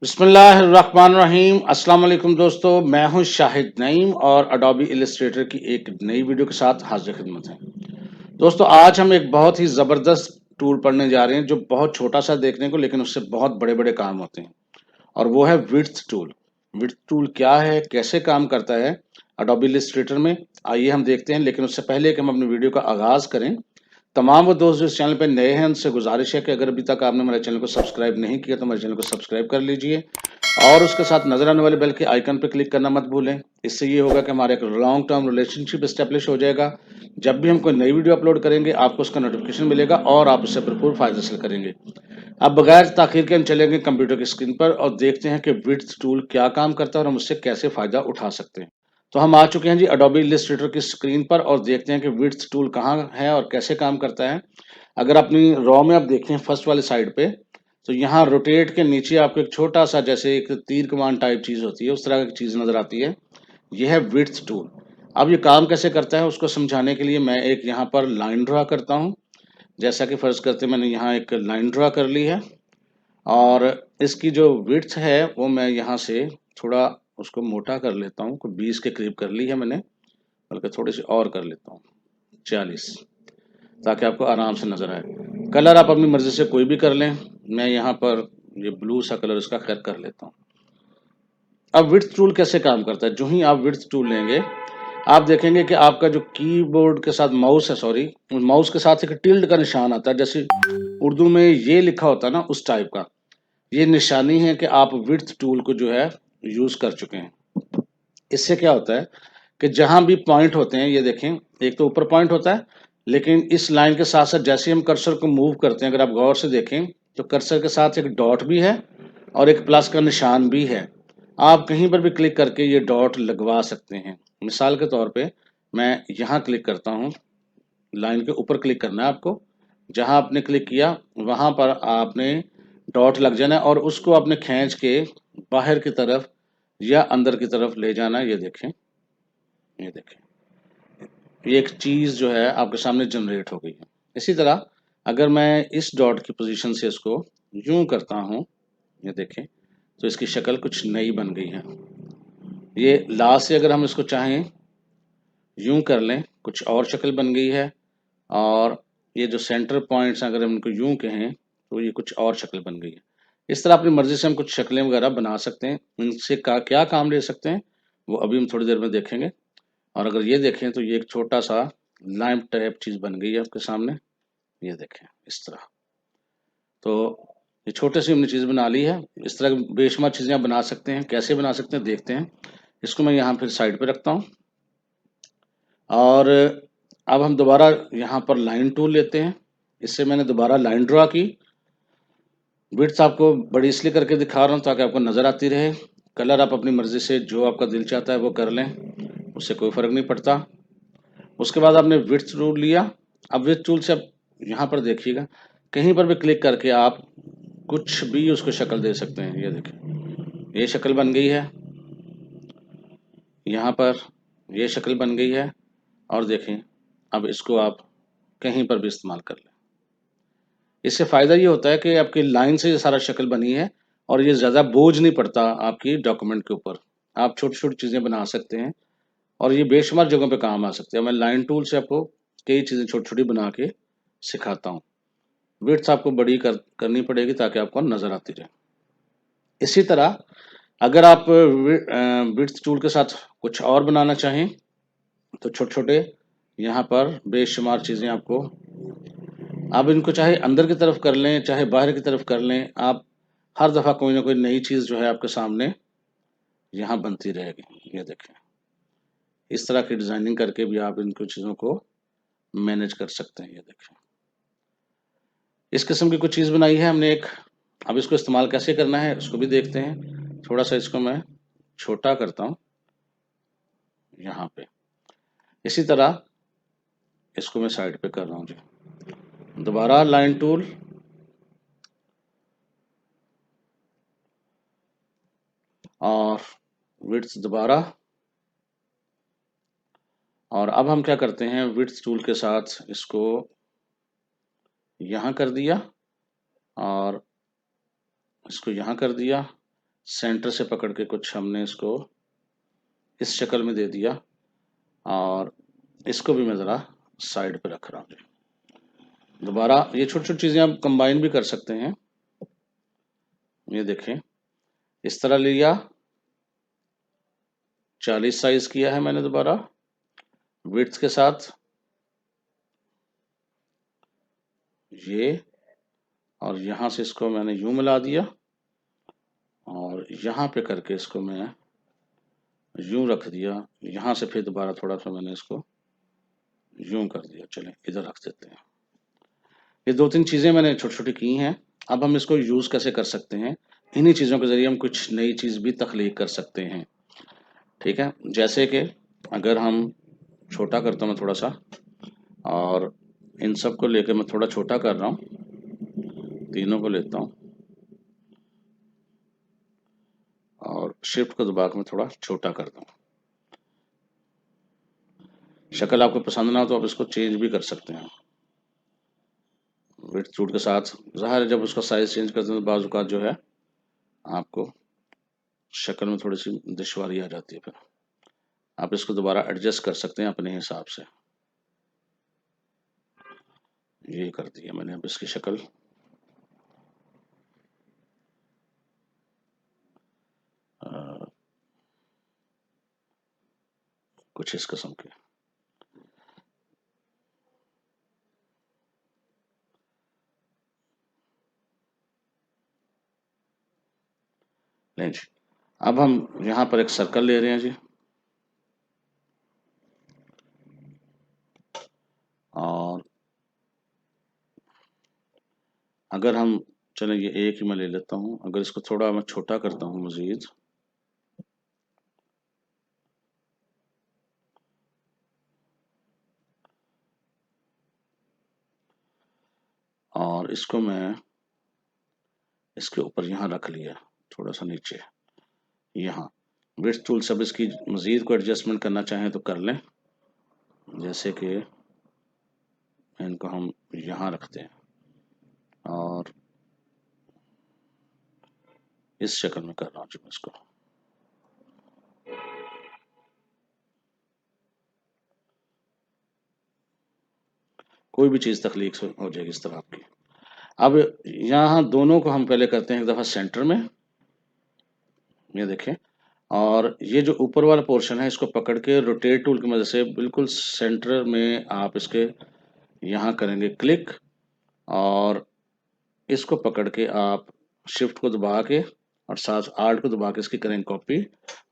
बिस्मिल्लाहिर्रहमानिर्रहीम। अस्सलाम वालेकुम दोस्तों, मैं हूं शाहिद नईम और अडोबी इलस्ट्रेटर की एक नई वीडियो के साथ हाजिर खिदमत है। दोस्तों, आज हम एक बहुत ही ज़बरदस्त टूल पढ़ने जा रहे हैं जो बहुत छोटा सा देखने को, लेकिन उससे बहुत बड़े बड़े काम होते हैं, और वो है विड्थ टूल। विड्थ टूल क्या है, कैसे काम करता है अडोबी इलस्ट्रेटर में, आइए हम देखते हैं। लेकिन उससे पहले कि हम अपनी वीडियो का आगाज़ करें, तमाम वो दोस्त जो इस चैनल पे नए हैं उनसे गुजारिश है कि अगर अभी तक आपने हमारे चैनल को सब्सक्राइब नहीं किया तो हमारे चैनल को सब्सक्राइब कर लीजिए और उसके साथ नजर आने वाले बेल के आइकन पर क्लिक करना मत भूलें। इससे ये होगा कि हमारा एक लॉन्ग टर्म रिलेशनशिप इस्टेब्लिश हो जाएगा। जब भी हम कोई नई वीडियो अपलोड करेंगे आपको उसका नोटिफिकेशन मिलेगा और आप उससे भरपूर फायदा हासिल करेंगे। अब बगैर ताखिर के हम चलेंगे कंप्यूटर की स्क्रीन पर और देखते हैं कि विड्थ टूल क्या काम करता है और हम उससे कैसे फ़ायदा उठा सकते हैं। तो हम आ चुके हैं जी अडोबी इलस्ट्रेटर की स्क्रीन पर और देखते हैं कि विड्थ टूल कहाँ है और कैसे काम करता है। अगर अपनी रॉ में आप देखें फर्स्ट वाले साइड पे, तो यहाँ रोटेट के नीचे आपको एक छोटा सा जैसे एक तीर कमान टाइप चीज़ होती है, उस तरह की चीज़ नज़र आती है। ये है विड्थ टूल। अब ये काम कैसे करता है उसको समझाने के लिए मैं एक यहाँ पर लाइन ड्रा करता हूँ। जैसा कि फ़र्ज़ करते मैंने यहाँ एक लाइन ड्रा कर ली है और इसकी जो विड्थ है वो मैं यहाँ से थोड़ा उसको मोटा कर लेता हूँ। कोई 20 के करीब कर ली है मैंने, बल्कि थोड़ी सी और कर लेता हूँ, 40, ताकि आपको आराम से नज़र आए। कलर आप अपनी मर्ज़ी से कोई भी कर लें। मैं यहाँ पर ये ब्लू सा कलर इसका खैर कर लेता हूँ। अब विड्थ टूल कैसे काम करता है, जो ही आप विड्थ टूल लेंगे आप देखेंगे कि आपका जो कीबोर्ड के साथ माउस है, सॉरी, माउस के साथ एक टिल्ड का निशान आता है, जैसे उर्दू में ये लिखा होता है ना, उस टाइप का ये निशानी है कि आप विड्थ टूल को जो है यूज़ कर चुके हैं। इससे क्या होता है कि जहाँ भी पॉइंट होते हैं, ये देखें, एक तो ऊपर पॉइंट होता है, लेकिन इस लाइन के साथ साथ जैसे हम कर्सर को मूव करते हैं, अगर आप गौर से देखें तो कर्सर के साथ एक डॉट भी है और एक प्लस का निशान भी है। आप कहीं पर भी क्लिक करके ये डॉट लगवा सकते हैं। मिसाल के तौर पे मैं यहाँ क्लिक करता हूँ, लाइन के ऊपर क्लिक करना है आपको। जहाँ आपने क्लिक किया वहाँ पर आपने डॉट लग जाना है और उसको आपने खींच के बाहर की तरफ या अंदर की तरफ ले जाना है। ये देखें, ये देखें, ये एक चीज़ जो है आपके सामने जनरेट हो गई है। इसी तरह अगर मैं इस डॉट की पोजीशन से इसको यूं करता हूं, ये देखें, तो इसकी शक्ल कुछ नई बन गई है। ये लास्ट से अगर हम इसको चाहें यूं कर लें, कुछ और शक्ल बन गई है। और ये जो सेंटर पॉइंट्स अगर हम इनको यूं कहें तो ये कुछ और शक्ल बन गई है। इस तरह अपनी मर्जी से हम कुछ शक्लें वगैरह बना सकते हैं। इनसे क्या काम ले सकते हैं वो अभी हम थोड़ी देर में देखेंगे। और अगर ये देखें तो ये एक छोटा सा लैंप टाइप चीज़ बन गई है आपके सामने, ये देखें इस तरह। तो ये छोटे सी हमने चीज़ बना ली है। इस तरह की बेशुमार चीज़ें आप बना सकते हैं। कैसे बना सकते हैं देखते हैं। इसको मैं यहाँ फिर साइड पे रखता हूँ और अब हम दोबारा यहाँ पर लाइन टूल लेते हैं। इससे मैंने दोबारा लाइन ड्रा की। विड्थ आपको बड़ी इसलिए करके दिखा रहा हूँ ताकि आपको नज़र आती रहे। कलर आप अपनी मर्ज़ी से जो आपका दिल चाहता है वो कर लें, उससे कोई फ़र्क नहीं पड़ता। उसके बाद आपने विड्थ टूल लिया। अब विड्थ टूल से आप यहाँ पर देखिएगा, कहीं पर भी क्लिक करके आप कुछ भी उसको शक्ल दे सकते हैं। ये देखें, ये शक्ल बन गई है। यहाँ पर ये शक्ल बन गई है और देखें, अब इसको आप कहीं पर भी इस्तेमाल कर लें। इससे फ़ायदा ये होता है कि आपकी लाइन से ये सारा शक्ल बनी है और ये ज़्यादा बोझ नहीं पड़ता आपकी डॉक्यूमेंट के ऊपर। आप छोटी-छोटी चीज़ें बना सकते हैं और ये बेशुमार जगहों पे काम आ सकती है। मैं लाइन टूल से आपको कई चीज़ें छोटी-छोटी बना के सिखाता हूँ। विड्थ आपको बड़ी करनी पड़ेगी ताकि आपको नज़र आती रहे। इसी तरह अगर आप विड्थ टूल के साथ कुछ और बनाना चाहें तो छोटे-छोटे यहाँ पर बेशुमार चीज़ें आपको, आप इनको चाहे अंदर की तरफ कर लें, चाहे बाहर की तरफ कर लें, आप हर दफ़ा कोई ना कोई नई चीज़ जो है आपके सामने यहाँ बनती रहेगी। ये देखें, इस तरह की डिज़ाइनिंग करके भी आप इनको चीज़ों को मैनेज कर सकते हैं। ये देखें, इस किस्म की कुछ चीज़ बनाई है हमने एक। अब इसको इस्तेमाल कैसे करना है उसको भी देखते हैं। थोड़ा-सा इसको मैं छोटा करता हूँ यहाँ पे। इसी तरह इसको मैं साइड पे कर रहा हूँ जी। दोबारा लाइन टूल और विड्थ दोबारा। और अब हम क्या करते हैं, विड्थ टूल के साथ इसको यहाँ कर दिया और इसको यहाँ कर दिया। सेंटर से पकड़ के कुछ हमने इसको इस शक्ल में दे दिया, और इसको भी मैं ज़रा साइड पे रख रहा हूँ जी। दोबारा ये छोटी छोटी चीज़ें आप कंबाइन भी कर सकते हैं। ये देखें, इस तरह लिया, 40 साइज किया है मैंने दोबारा विड्थ के साथ, ये, और यहाँ से इसको मैंने यूं मिला दिया, और यहाँ पे करके इसको मैं यूं रख दिया, यहाँ से फिर दोबारा थोड़ा सा मैंने इसको यूं कर दिया। चलें इधर रख देते हैं। ये 2-3 चीज़ें मैंने छोटी-छोटी की हैं। अब हम इसको यूज़ कैसे कर सकते हैं? इन्हीं चीज़ों के ज़रिए हम कुछ नई चीज़ भी तख्लीक कर सकते हैं। ठीक है? जैसे कि अगर हम छोटा करता हूँ मैं थोड़ा-सा, और इन सब को लेकर मैं थोड़ा छोटा कर रहा हूँ, तीनों को लेता हूँ और शिफ्ट को दबा के मैं थोड़ा छोटा करता हूँ। शक्ल आपको पसंद ना हो तो आप इसको चेंज भी कर सकते हैं विड्थ टूल के साथ। ज़ाहिर है जब उसका साइज़ चेंज करते हैं तो बाज़ औक़ात जो है आपको शक्ल में थोड़ी-सी दुश्वारी आ जाती है फिर। आप इसको दोबारा एडजस्ट कर सकते हैं अपने हिसाब से। ये कर दिया मैंने अब इसकी शक्ल। कुछ इस किस्म की। नहीं जी, अब हम यहाँ पर एक सर्कल ले रहे हैं जी, और अगर हम, चलें ये एक ही मैं ले लेता हूँ, अगर इसको थोड़ा मैं छोटा करता हूँ मज़ीद, और इसको मैं इसके ऊपर यहाँ रख लिया, थोड़ा सा नीचे यहाँ। विड्थ टूल से अब इसकी मज़ीद को एडजस्टमेंट करना चाहें तो कर लें, जैसे कि इनको हम यहाँ रखते हैं और इस शक्ल में कर रहा हूँ जी मैं इसको। कोई भी चीज़ तख्लीक से हो जाएगी इस तरह आपकी। अब यहाँ दोनों को हम पहले करते हैं एक दफ़ा सेंटर में, ये देखें, और ये जो ऊपर वाला पोर्शन है इसको पकड़ के रोटेट टूल की मदद से बिल्कुल सेंटर में आप इसके यहाँ करेंगे क्लिक, और इसको पकड़ के आप शिफ्ट को दबा के और साथ आल्ट को दबा के इसकी करेंगे कॉपी,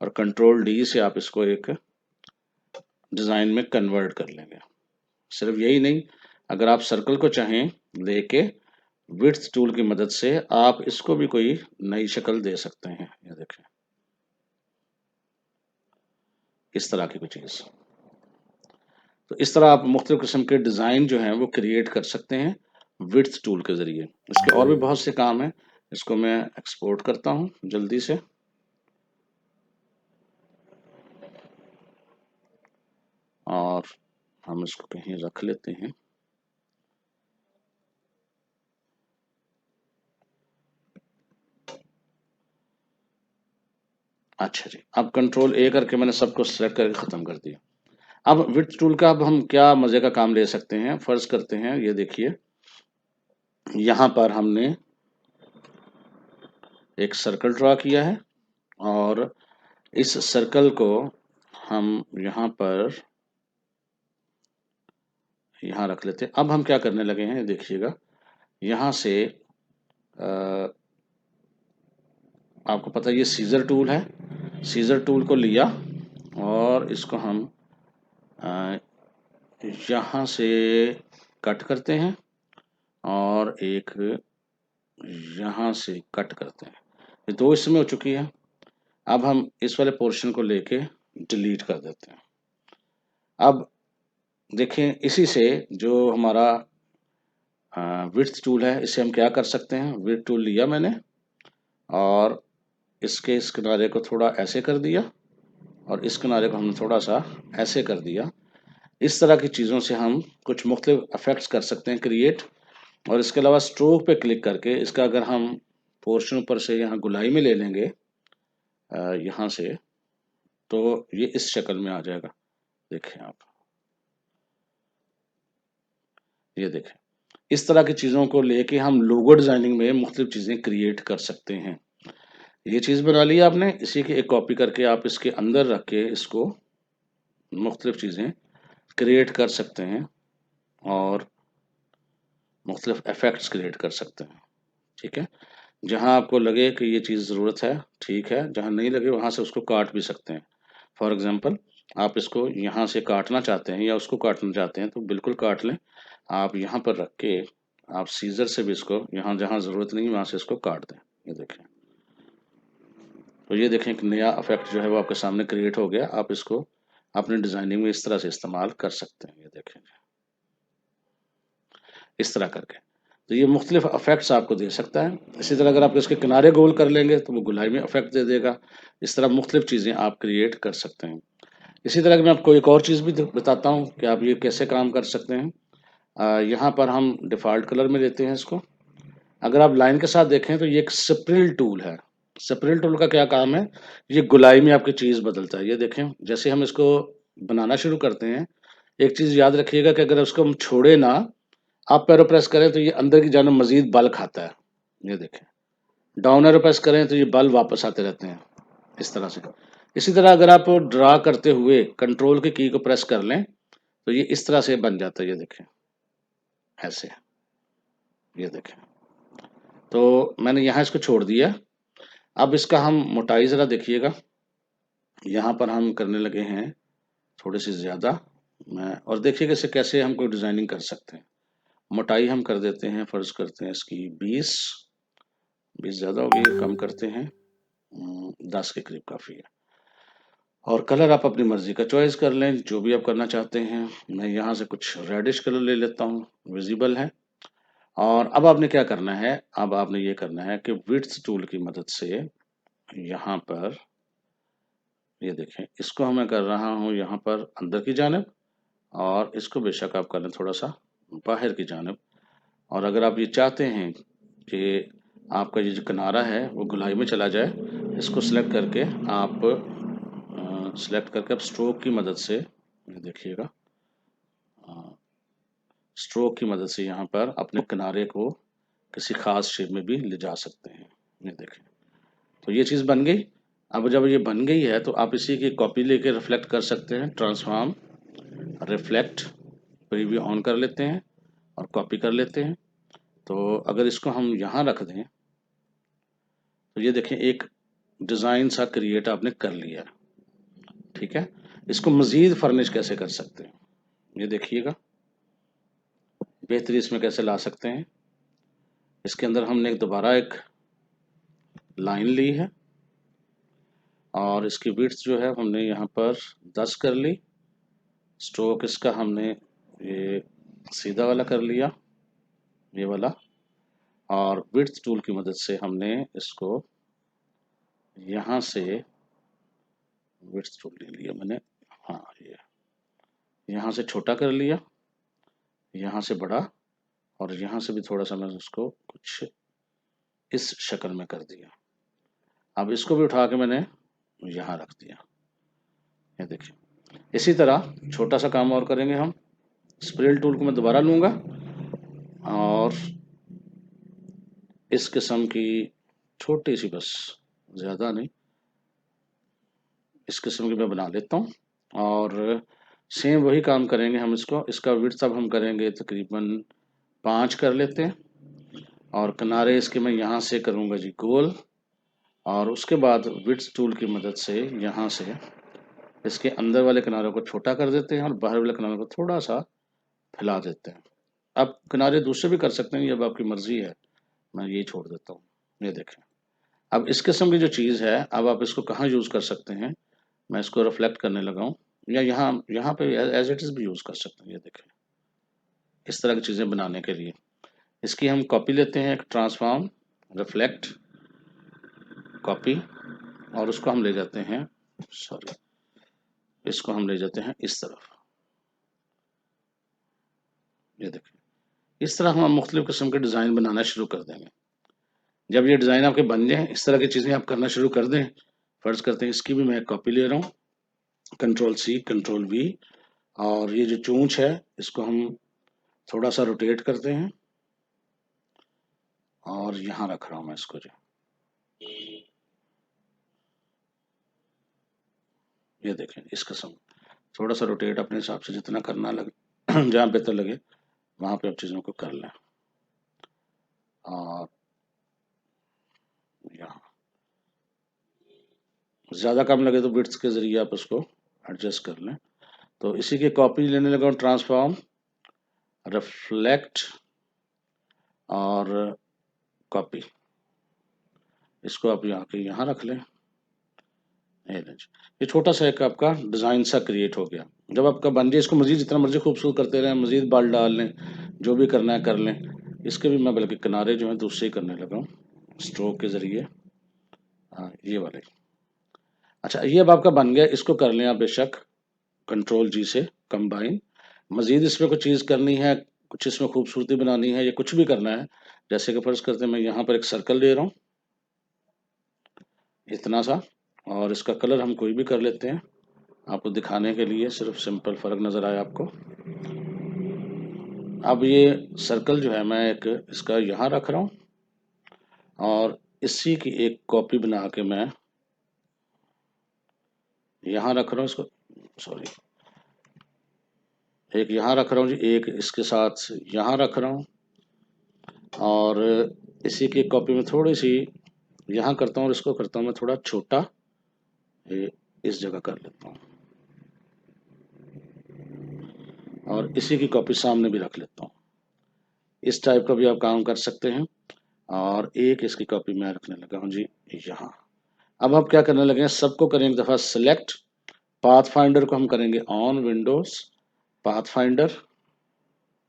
और कंट्रोल डी से आप इसको एक डिज़ाइन में कन्वर्ट कर लेंगे। सिर्फ यही नहीं, अगर आप सर्कल को चाहें लेके विड्थ टूल की मदद से आप इसको भी कोई नई शक्ल दे सकते हैं। ये देखें, इस तरह की कोई चीज़। तो इस तरह आप मुख्तलिफ किस्म के डिज़ाइन जो हैं वो क्रिएट कर सकते हैं विड्थ टूल के ज़रिए। इसके और भी बहुत से काम हैं। इसको मैं एक्सपोर्ट करता हूँ जल्दी से, और हम इसको कहीं रख लेते हैं। अच्छा जी, अब कंट्रोल ए करके मैंने सबको सेलेक्ट करके ख़त्म कर दिया। अब विड्थ टूल का अब हम क्या मज़े का काम ले सकते हैं, फ़र्ज़ करते हैं, ये देखिए, यहाँ पर हमने एक सर्कल ड्रा किया है, और इस सर्कल को हम यहाँ पर यहाँ रख लेते हैं। अब हम क्या करने लगे हैं देखिएगा, यहाँ से आपको पता है ये सीज़र टूल है, सीज़र टूल को लिया और इसको हम यहाँ से कट करते हैं, और एक यहाँ से कट करते हैं। ये दो हिस्से में हो चुकी है। अब हम इस वाले पोर्शन को लेके डिलीट कर देते हैं। अब देखें, इसी से जो हमारा विड्थ टूल है, इसे हम क्या कर सकते हैं, विड्थ टूल लिया मैंने और इसके इस किनारे को थोड़ा ऐसे कर दिया, और इस किनारे को हमने थोड़ा सा ऐसे कर दिया। इस तरह की चीज़ों से हम कुछ मुख्तलिफ इफ़ेक्ट्स कर सकते हैं क्रिएट। और इसके अलावा स्ट्रोक पे क्लिक करके इसका अगर हम पोर्शन ऊपर से यहाँ गुलाई में ले लेंगे, यहाँ से, तो ये इस शक्ल में आ जाएगा। देखें आप, ये देखें, इस तरह की चीज़ों को लेके हम लोगो डिज़ाइनिंग में मुख्तलिफ चीज़ें क्रिएट कर सकते हैं। ये चीज़ बना ली आपने, इसी की एक कॉपी करके आप इसके अंदर रख के इसको मुख्तलिफ चीज़ें क्रिएट कर सकते हैं और मुख्तलिफ इफ़ेक्ट्स क्रिएट कर सकते हैं। ठीक है? जहाँ आपको लगे कि ये चीज़ ज़रूरत है, ठीक है, जहाँ नहीं लगे वहाँ से उसको काट भी सकते हैं। फॉर एग्ज़ाम्पल, आप इसको यहाँ से काटना चाहते हैं या उसको काटना चाहते हैं तो बिल्कुल काट लें। आप यहाँ पर रख के आप सीज़र से भी इसको यहाँ जहाँ ज़रूरत नहीं वहाँ से इसको काट दें। ये देखें। तो ये देखें, एक नया इफ़ेक्ट जो है वो आपके सामने क्रिएट हो गया। आप इसको अपनी डिज़ाइनिंग में इस तरह से इस्तेमाल कर सकते हैं। ये देखें, इस तरह करके। तो ये मुख्तलिफ इफ़ेक्ट्स आपको दे सकता है। इसी तरह अगर आप इसके किनारे गोल कर लेंगे तो वो गोलाई में इफ़ेक्ट दे देगा। इस तरह मुख्तलिफ चीज़ें आप क्रिएट कर सकते हैं। इसी तरह की मैं आपको एक और चीज़ भी बताता हूँ कि आप ये कैसे काम कर सकते हैं। यहाँ पर हम डिफ़ॉल्ट कलर में लेते हैं इसको। अगर आप लाइन के साथ देखें तो ये एक स्प्रिल टूल है। स्प्रिल टूल का क्या काम है? ये गोलाई में आपकी चीज़ बदलता है। ये देखें, जैसे हम इसको बनाना शुरू करते हैं, एक चीज़ याद रखिएगा कि अगर उसको हम छोड़े ना, अप एरो प्रेस करें तो ये अंदर की जानिब मज़ीद बल खाता है। ये देखें। डाउन एरो प्रेस करें तो ये बल वापस आते रहते हैं, इस तरह से। इसी तरह अगर आप ड्रा करते हुए कंट्रोल की को प्रेस कर लें, तो ये इस तरह से बन जाता है। ये देखें, ऐसे। ये देखें। तो मैंने यहाँ इसको छोड़ दिया। अब इसका हम मोटाई ज़रा देखिएगा। यहाँ पर हम करने लगे हैं थोड़ी-सी ज़्यादा। मैं और देखिएगा इसे कैसे हम कोई डिज़ाइनिंग कर सकते हैं। मोटाई हम कर देते हैं, फ़र्ज़ करते हैं इसकी 20। 20 ज़्यादा हो गई है, कम करते हैं। 10 के करीब काफ़ी है। और कलर आप अपनी मर्ज़ी का चॉइस कर लें, जो भी आप करना चाहते हैं। मैं यहाँ से कुछ रेडिश कलर ले लेता हूँ, विज़िबल है। और अब आपने क्या करना है, अब आपने ये करना है कि विड्थ टूल की मदद से यहाँ पर ये देखें, इसको मैं कर रहा हूँ यहाँ पर अंदर की जानिब और इसको बेशक आप कर लें थोड़ा-सा बाहर की जानिब। और अगर आप ये चाहते हैं कि आपका ये जो किनारा है वो गोलाई में चला जाए, इसको सेलेक्ट करके आप स्ट्रोक की मदद से ये देखिएगा, स्ट्रोक की मदद से यहाँ पर अपने किनारे को किसी ख़ास शेप में भी ले जा सकते हैं। ये देखें, तो ये चीज़ बन गई। अब जब ये बन गई है तो आप इसी की कॉपी लेके रिफ्लेक्ट कर सकते हैं। ट्रांसफॉर्म, रिफ्लेक्ट, प्रीव्यू ऑन कर लेते हैं और कॉपी कर लेते हैं। तो अगर इसको हम यहाँ रख दें तो ये देखें, एक डिज़ाइन सा क्रिएट आपने कर लिया है। ठीक है? इसको मज़ीद फर्निश कैसे कर सकते हैं, ये देखिएगा। बेहतरी इसमें कैसे ला सकते हैं। इसके अंदर हमने दोबारा एक लाइन ली है और इसकी विड्थ जो है हमने यहाँ पर 10 कर ली। स्ट्रोक इसका हमने ये सीधा वाला कर लिया, ये वाला। और विड्थ टूल की मदद से हमने इसको यहाँ से विड्थ टूल ले लिया मैंने, हाँ, ये यहाँ से छोटा कर लिया, यहाँ से बड़ा, और यहाँ से भी थोड़ा सा मैंने उसको कुछ इस शक्ल में कर दिया। अब इसको भी उठा के मैंने यहाँ रख दिया। ये देखिए, इसी तरह छोटा सा काम और करेंगे हम। स्प्रेल टूल को मैं दोबारा लूँगा और इस किस्म की छोटी सी, बस ज़्यादा नहीं, इस किस्म की मैं बना लेता हूँ। और सेम वही काम करेंगे हम इसको। इसका विड्थ अब हम करेंगे तकरीबन 5 कर लेते हैं और किनारे इसके मैं यहाँ से करूँगा जी गोल। और उसके बाद विड्थ टूल की मदद से यहाँ से इसके अंदर वाले किनारों को छोटा कर देते हैं और बाहर वाले किनारों को थोड़ा सा फैला देते हैं। आप किनारे दूसरे भी कर सकते हैं, ये अब आपकी मर्ज़ी है। मैं यही छोड़ देता हूँ। ये देखें, अब इस किस्म की जो चीज़ है, अब आप इसको कहाँ यूज़ कर सकते हैं। मैं इसको रिफ्लेक्ट करने लगा हूँ, या यहाँ यहाँ पे एज इट इज़ भी यूज़ कर सकते हैं। ये देखें, इस तरह की चीज़ें बनाने के लिए इसकी हम कॉपी लेते हैं, एक ट्रांसफॉर्म, रिफ्लेक्ट, कॉपी, और उसको हम ले जाते हैं, सॉरी, इसको हम ले जाते हैं इस तरफ। ये देखें, इस तरह हम मुख्तलिफ़ किस्म के डिज़ाइन बनाना शुरू कर देंगे। जब ये डिज़ाइन आपके बन जाएँ, इस तरह की चीज़ें आप करना शुरू कर दें, फर्ज करते हैं इसकी भी मैं कॉपी ले रहा हूँ, कंट्रोल सी कंट्रोल वी, और ये जो चूंच है इसको हम थोड़ा सा रोटेट करते हैं और यहाँ रख रहा हूँ मैं इसको जो, ये देखें इस किस्म, थोड़ा सा रोटेट अपने हिसाब से जितना करना लगे जहाँ बेहतर लगे वहाँ पे आप चीज़ों को कर लें। और यहाँ ज़्यादा कम लगे तो बिट्स के ज़रिए आप उसको एडजस्ट कर लें। तो इसी की कॉपी लेने लगा हूँ, ट्रांसफॉर्म, रिफ्लेक्ट और कॉपी, इसको आप यहाँ के यहाँ रख लें। ये छोटा सा एक आपका डिज़ाइन सा क्रिएट हो गया। जब आपका बन जाए इसको मज़ीद जितना मर्जी खूबसूरत करते रहें, मज़ीद बाल डाल लें, जो भी करना है कर लें। इसके भी मैं बल्कि किनारे जो हैं दूसरे ही करने लगा हूँ स्ट्रोक के ज़रिए। हाँ ये वाले। अच्छा ये अब आपका बन गया, इसको कर लें आप बेशक कंट्रोल जी से कंबाइन। मज़ीद इसमें कुछ चीज़ करनी है, कुछ इसमें खूबसूरती बनानी है या कुछ भी करना है, जैसे कि फ़र्ज़ करते हैं मैं यहाँ पर एक सर्कल ले रहा हूँ इतना सा, और इसका कलर हम कोई भी कर लेते हैं आपको दिखाने के लिए, सिर्फ सिंपल फ़र्क नज़र आया आपको। अब ये सर्कल जो है मैं एक इसका यहाँ रख रहा हूँ और इसी की एक कॉपी बना के मैं यहाँ रख रहा हूँ इसको, सॉरी, एक यहाँ रख रहा हूँ जी, एक इसके साथ यहाँ रख रहा हूँ, और इसी की कॉपी में थोड़ी सी यहाँ करता हूँ और इसको करता हूँ मैं थोड़ा छोटा, ये इस जगह कर लेता हूँ, और इसी की कॉपी सामने भी रख लेता हूँ। इस टाइप का भी आप काम कर सकते हैं। और एक इसकी कॉपी मैं रखने लगा हूँ जी यहाँ। अब आप क्या करने लगे हैं, सबको करेंगे एक दफ़ा सेलेक्ट, पाथ फाइंडर को हम करेंगे ऑन, विंडोज पाथ फाइंडर,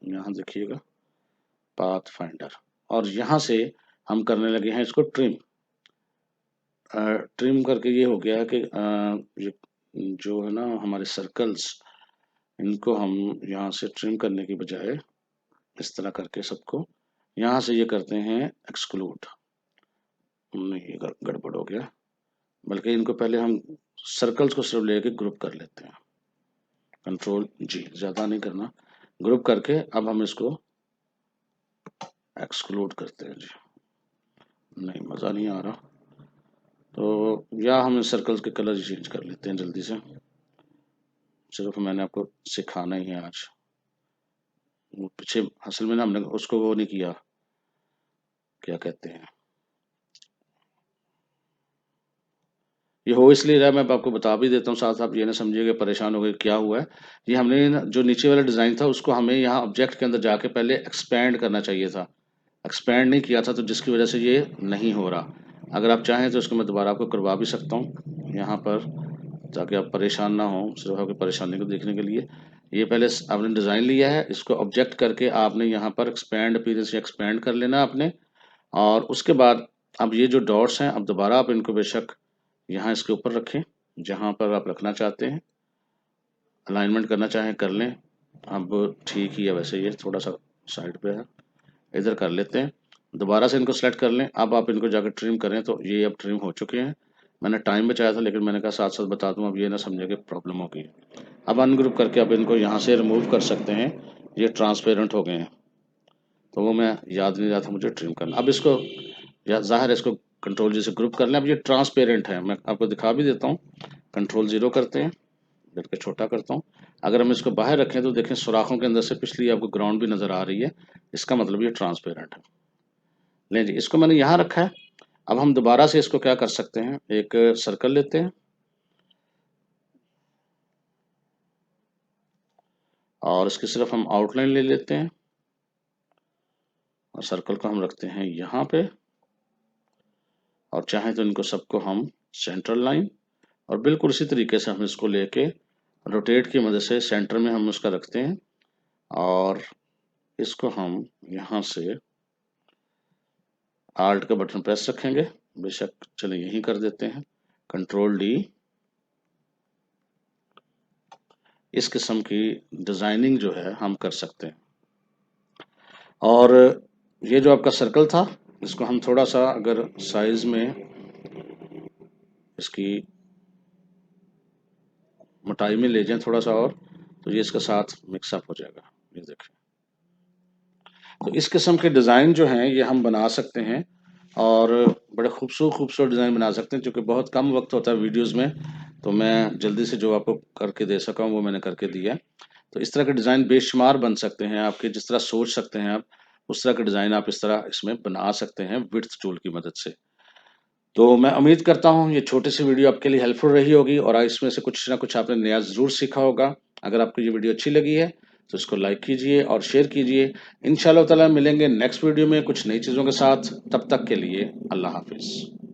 यहाँ देखिएगा पाथ फाइंडर, और यहाँ से हम करने लगे हैं इसको ट्रिम। ट्रिम करके ये हो गया है कि ये जो है ना हमारे सर्कल्स, इनको हम यहाँ से ट्रिम करने की बजाय इस तरह करके सबको यहाँ से ये करते हैं एक्सक्लूड। नहीं ये गड़बड़ हो गया, बल्कि इनको पहले हम सर्कल्स को सिर्फ लेके ग्रुप कर लेते हैं, कंट्रोल जी, ज़्यादा नहीं करना, ग्रुप करके अब हम इसको एक्सक्लूड करते हैं जी। नहीं मज़ा नहीं आ रहा, तो या हम इस सर्कल्स के कलर चेंज कर लेते हैं जल्दी से, सिर्फ मैंने आपको सिखाना ही है आज। वो पीछे असल में ना हमने उसको वो नहीं किया, क्या कहते हैं, ये हो इसलिए रहा है, मैं आपको बता भी देता हूँ साथ, आप ये ना समझिएगा परेशान हो गए क्या हुआ है। ये हमने जो नीचे वाला डिज़ाइन था उसको हमें यहाँ ऑब्जेक्ट के अंदर जाके पहले एक्सपेंड करना चाहिए था, एक्सपेंड नहीं किया था, तो जिसकी वजह से ये नहीं हो रहा। अगर आप चाहें तो इसको मैं दोबारा आपको करवा भी सकता हूँ यहाँ पर, ताकि आप परेशान ना हो, सिर्फ आपकी परेशानी को देखने के लिए। ये पहले आपने डिज़ाइन लिया है, इसको ऑब्जेक्ट करके आपने यहाँ पर एक्सपेंड अपीयरेंस या एक्सपेंड कर लेना आपने, और उसके बाद अब ये जो डॉट्स हैं अब दोबारा आप इनको बेशक यहाँ इसके ऊपर रखें जहाँ पर आप रखना चाहते हैं, अलाइनमेंट करना चाहें कर लें। अब ठीक ही है, वैसे ये थोड़ा सा साइड पे है, इधर कर लेते हैं, दोबारा से इनको सेलेक्ट कर लें। अब आप इनको जाकर ट्रिम करें तो ये अब ट्रिम हो चुके हैं। मैंने टाइम बचाया था लेकिन मैंने कहा साथ साथ बता दूं, अब ये ना समझे कि प्रॉब्लम हो गई। अब अनग्रुप करके आप इनको यहाँ से रिमूव कर सकते हैं, ये ट्रांसपेरेंट हो गए हैं, तो वो मैं याद नहीं रहा था मुझे ट्रिम करना। अब इसको या ज़ाहिर है इसको कंट्रोल जी से ग्रुप कर लें। अब ये ट्रांसपेरेंट है, मैं आपको दिखा भी देता हूँ, कंट्रोल ज़ीरो करते हैं, करके छोटा करता हूँ। अगर हम इसको बाहर रखें तो देखें सुराखों के अंदर से पिछली आपको ग्राउंड भी नज़र आ रही है, इसका मतलब ये ट्रांसपेरेंट है। लें जी, इसको मैंने यहाँ रखा है। अब हम दोबारा से इसको क्या कर सकते हैं, एक सर्कल लेते हैं और इसकी सिर्फ हम आउटलाइन ले लेते हैं, और सर्कल को हम रखते हैं यहाँ पे, और चाहें तो इनको सबको हम सेंट्रल लाइन, और बिल्कुल इसी तरीके से हम इसको लेके रोटेट की मदद से सेंटर में हम उसका रखते हैं, और इसको हम यहाँ से आल्ट का बटन प्रेस रखेंगे, बेशक चलिए यहीं कर देते हैं, कंट्रोल डी। इस किस्म की डिज़ाइनिंग जो है हम कर सकते हैं। और ये जो आपका सर्कल था इसको हम थोड़ा सा अगर साइज में इसकी मोटाई में ले जाएं थोड़ा सा और, तो ये इसके साथ मिक्सअप हो जाएगा। ये देखिए, तो इस किस्म के डिज़ाइन जो हैं ये हम बना सकते हैं और बड़े खूबसूरत डिज़ाइन बना सकते हैं, क्योंकि बहुत कम वक्त होता है वीडियोस में, तो मैं जल्दी से जो आपको करके दे सका हूँ वो मैंने करके दिया है। तो इस तरह के डिज़ाइन बेशुमार बन सकते हैं आपके, जिस तरह सोच सकते हैं आप उस तरह के डिज़ाइन आप इस तरह इसमें बना सकते हैं विड्थ टूल की मदद से। तो मैं उम्मीद करता हूँ ये छोटी सी वीडियो आपके लिए हेल्पफुल रही होगी और इसमें से कुछ ना कुछ आपने नया ज़रूर सीखा होगा। अगर आपको ये वीडियो अच्छी लगी है तो इसको लाइक कीजिए और शेयर कीजिए। इंशाअल्लाह ताला मिलेंगे नेक्स्ट वीडियो में कुछ नई चीज़ों के साथ। तब तक के लिए अल्लाह हाफिज़।